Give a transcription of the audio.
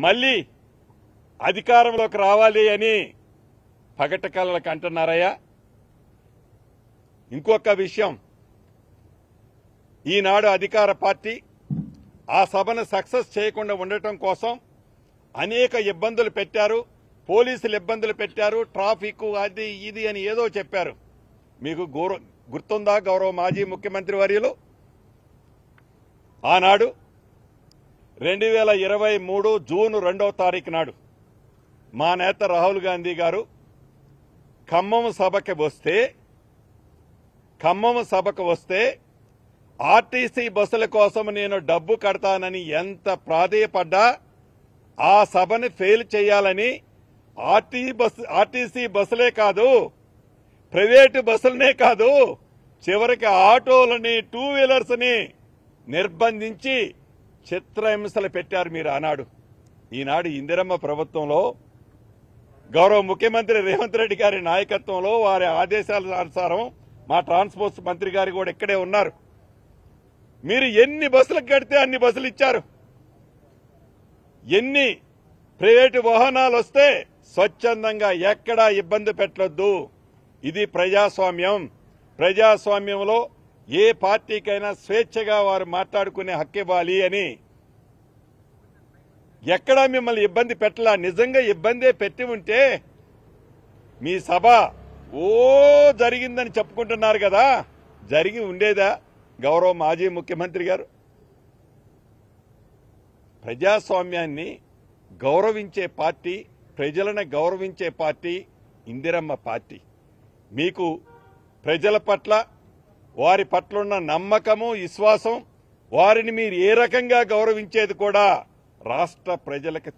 మళ్ళీ అధికారంలోకి రావాలి అని పగటకలలకు అంటున్నారయ్యా. ఇంకొక విషయం, ఈనాడు అధికార పార్టీ ఆ సభను సక్సెస్ చేయకుండా ఉండటం కోసం అనేక ఇబ్బందులు పెట్టారు, పోలీసులు ఇబ్బందులు పెట్టారు, ట్రాఫిక్ అది ఇది అని ఏదో చెప్పారు. మీకు గుర్తుందా గౌరవ మాజీ ముఖ్యమంత్రి వర్యులు? ఆనాడు 2023 జూన్ 2వ తారీఖు నాడు మా నేత రాహుల్ గాంధీ గారు ఖమ్మం సభకు వస్తే ఆర్టీసీ బస్సుల కోసం నేను డబ్బు కడతానని ఎంత ప్రాధేయపడ్డా ఆ సభను ఫెయిల్ చేయాలని ఆర్టీసీ బస్సులే కాదు, ప్రైవేటు బస్సులనే కాదు, చివరికి ఆటోలని, టూ వీలర్స్ని నిర్బంధించి చిత్రహింసలు పెట్టారు మీరు ఆనాడు. ఈనాడు ఇందిరమ్మ ప్రభుత్వంలో గౌరవ ముఖ్యమంత్రి రేవంత్ రెడ్డి గారి నాయకత్వంలో వారి ఆదేశాల అనుసారం మా ట్రాన్స్పోర్ట్ మంత్రి గారు కూడా ఇక్కడే ఉన్నారు. మీరు ఎన్ని బస్సులకు కడితే అన్ని బస్సులు ఇచ్చారు. ఎన్ని ప్రైవేటు వాహనాలు వస్తే స్వచ్ఛందంగా ఎక్కడా ఇబ్బంది పెట్టొద్దు. ఇది ప్రజాస్వామ్యం. ప్రజాస్వామ్యంలో ఏ పార్టీకైనా స్వేచ్ఛగా వారు మాట్లాడుకునే హక్కు ఇవ్వాలి అని ఎక్కడా మిమ్మల్ని ఇబ్బంది పెట్టలా. నిజంగా ఇబ్బందే పెట్టి ఉంటే మీ సభ జరిగిందని చెప్పుకుంటున్నారు కదా, జరిగి ఉండేదా గౌరవ మాజీ ముఖ్యమంత్రి గారు? ప్రజాస్వామ్యాన్ని గౌరవించే పార్టీ, ప్రజలను గౌరవించే పార్టీ ఇందిరమ్మ పార్టీ. మీకు ప్రజల పట్ల, వారి పట్ల ఉన్న నమ్మకము, విశ్వాసం, వారిని మీరు ఏ రకంగా గౌరవించేది కూడా రాష్ట్ర ప్రజలకు